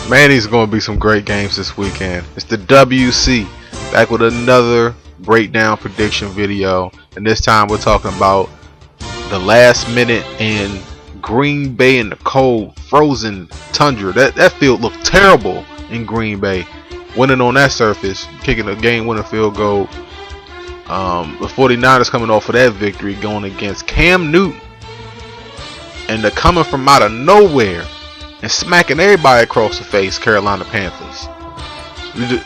Man, these are going to be some great games this weekend. It's the WC, back with another breakdown prediction video, and this time we're talking about the last minute in Green Bay in the cold, frozen tundra. That field looked terrible in Green Bay. Winning on that surface, kicking a game-winning field goal. The 49ers coming off of that victory, going against Cam Newton, and they're coming from out of nowhere and smacking everybody across the face, Carolina Panthers.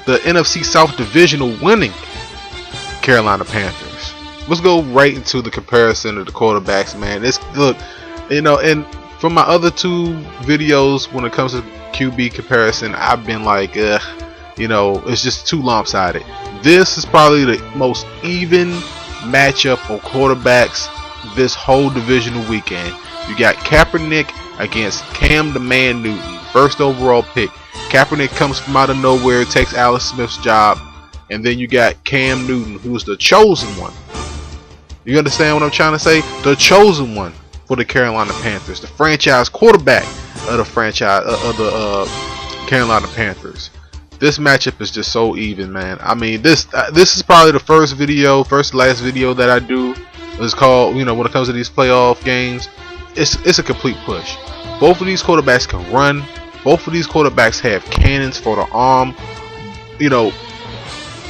The NFC South Divisional winning Carolina Panthers. Let's go right into the comparison of the quarterbacks, man. Look, and from my other two videos, when it comes to QB comparison, I've been like, it's just too lopsided. This is probably the most even matchup of quarterbacks this whole divisional weekend. You got Kaepernick against Cam the Man Newton, first overall pick. Kaepernick comes from out of nowhere, takes Alex Smith's job, and then you got Cam Newton, who's the chosen one. You understand what I'm trying to say? The chosen one for the Carolina Panthers, the franchise quarterback of the Carolina Panthers. This matchup is just so even, man. I mean, this is probably the first last video that I do. It's called, when it comes to these playoff games, it's a complete push. Both of these quarterbacks can run. Both of these quarterbacks have cannons for the arm.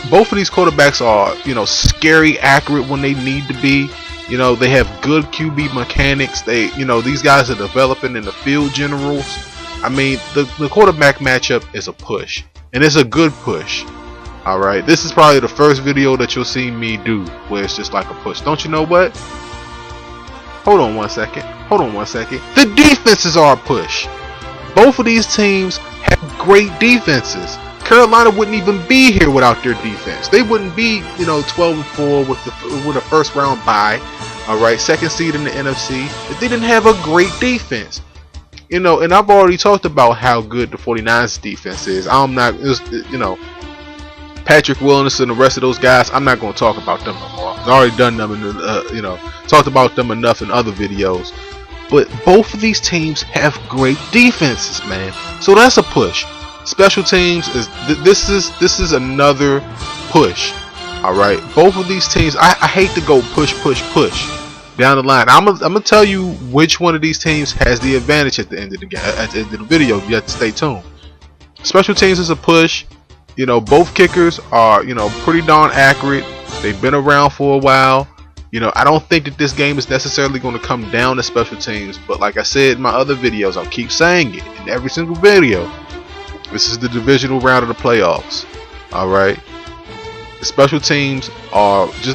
Both of these quarterbacks are, scary accurate when they need to be. They have good QB mechanics. These guys are developing in the field generals. I mean, the quarterback matchup is a push, and it's a good push. Alright, this is probably the first video that you'll see me do where it's just like a push. Don't you know what? Hold on one second. The defenses are a push. Both of these teams have great defenses. Carolina wouldn't even be here without their defense. They wouldn't be, 12-4 with a first round bye. Alright, second seed in the NFC. If they didn't have a great defense. And I've already talked about how good the 49ers defense is. Patrick Willis and the rest of those guys, I'm not going to talk about them no more. I've already done them talked about them enough in other videos. But both of these teams have great defenses, man. So that's a push. Special teams this is another push. All right, both of these teams, I hate to go push down the line. I'm gonna tell you which one of these teams has the advantage at the end of the game, at the end of the video. You have to stay tuned. Special teams is a push. Both kickers are pretty darn accurate. They've been around for a while. I don't think that this game is necessarily going to come down to special teams, but like I said in my other videos, I'll keep saying it in every single video. This is the divisional round of the playoffs. Alright, the special teams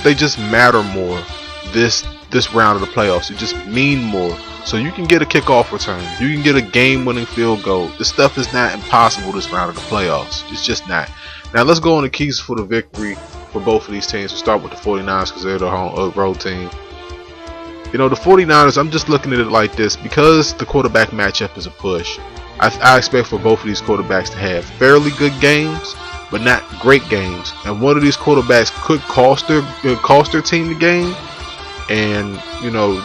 they just matter more this round of the playoffs. It just mean more. So you can get a kickoff return, you can get a game-winning field goal. This stuff is not impossible this round of the playoffs. It's just not. Now let's go on the keys for the victory for both of these teams. We'll start with the 49ers because they're the road team. The 49ers, I'm just looking at it like this. Because the quarterback matchup is a push, I expect for both of these quarterbacks to have fairly good games, but not great games. And one of these quarterbacks could cost their team the game. And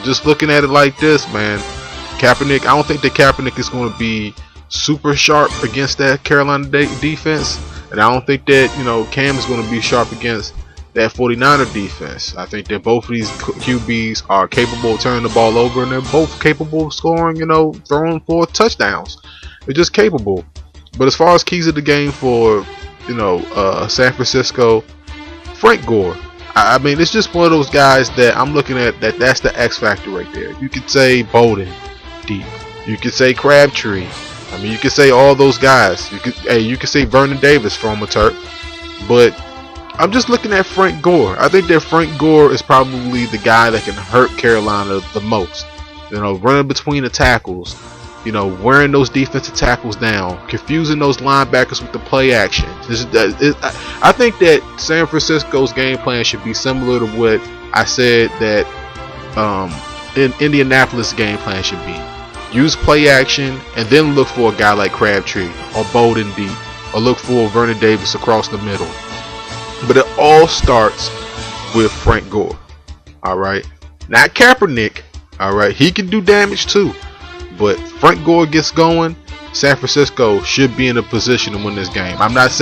just looking at it like this, man, Kaepernick, I don't think that Kaepernick is going to be super sharp against that Carolina defense, and I don't think that Cam is going to be sharp against that 49er defense. I think that both of these QBs are capable of turning the ball over, and they're both capable of scoring, throwing for touchdowns. They're just capable. But as far as keys of the game for San Francisco, Frank Gore. I mean, it's just one of those guys that I'm looking at that's the X factor right there. You could say Bolden deep. You could say Crabtree. I mean, you could say all those guys. You could say Vernon Davis from a Turk. But I'm just looking at Frank Gore. I think that Frank Gore is probably the guy that can hurt Carolina the most. Running between the tackles. Wearing those defensive tackles down, confusing those linebackers with the play action. I think that San Francisco's game plan should be similar to what I said that in Indianapolis' game plan should be. Use play action and then look for a guy like Crabtree or Bolden deep, or look for Vernon Davis across the middle. But it all starts with Frank Gore. Alright, not Kaepernick. Alright, he can do damage too. But Frank Gore gets going, San Francisco should be in a position to win this game. I'm not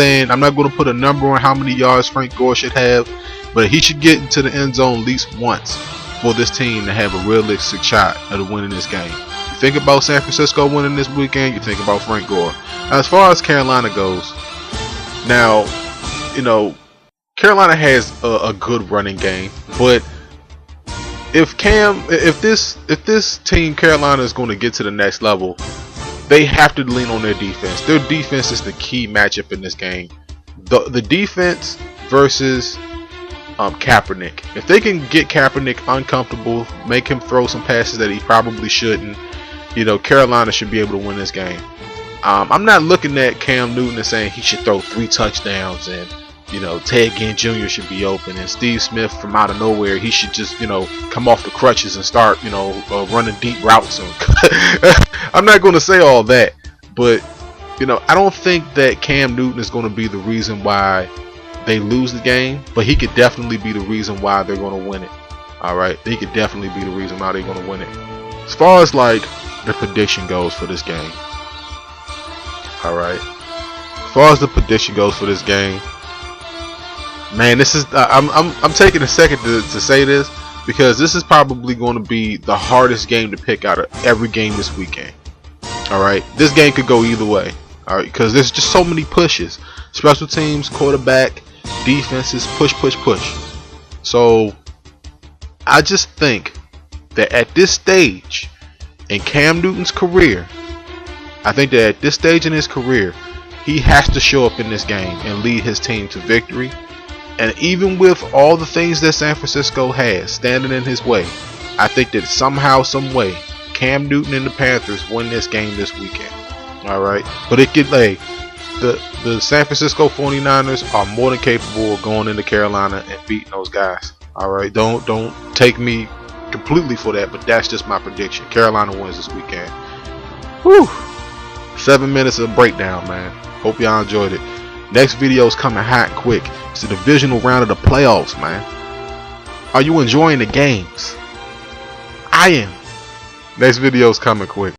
going to put a number on how many yards Frank Gore should have, but he should get into the end zone at least once for this team to have a realistic shot at winning this game. You think about San Francisco winning this weekend, you think about Frank Gore. Now, as far as Carolina goes, now, you know, Carolina has a good running game, but if this team Carolina is going to get to the next level, they have to lean on their defense. Their defense is the key matchup in this game. The defense versus Kaepernick. If they can get Kaepernick uncomfortable, make him throw some passes that he probably shouldn't, you know, Carolina should be able to win this game. I'm not looking at Cam Newton and saying he should throw 3 touchdowns and, you know, Ted Ginn Jr. should be open, and Steve Smith from out of nowhere, he should just, you know, come off the crutches and start, you know, running deep routes. I'm not going to say all that, but, you know, I don't think that Cam Newton is going to be the reason why they lose the game, but he could definitely be the reason why they're going to win it. Alright, he could definitely be the reason why they're going to win it. As far as like the prediction goes for this game, alright, as far as the prediction goes for this game, man, this is I'm taking a second to say this, because this is probably going to be the hardest game to pick out of every game this weekend. Alright, this game could go either way, alright, because there's just so many pushes. Special teams, quarterback, defenses, push. So I just think that at this stage in Cam Newton's career, I think that at this stage in his career, he has to show up in this game and lead his team to victory. And even with all the things that San Francisco has standing in his way, I think that somehow, some way, Cam Newton and the Panthers win this game this weekend. Alright, but it could, like, the San Francisco 49ers are more than capable of going into Carolina and beating those guys. Alright, don't take me completely for that, but that's just my prediction. Carolina wins this weekend. Whew. 7 minutes of breakdown, man. Hope y'all enjoyed it. Next video is coming hot and quick. It's the divisional round of the playoffs, man. Are you enjoying the games? I am. Next video is coming quick.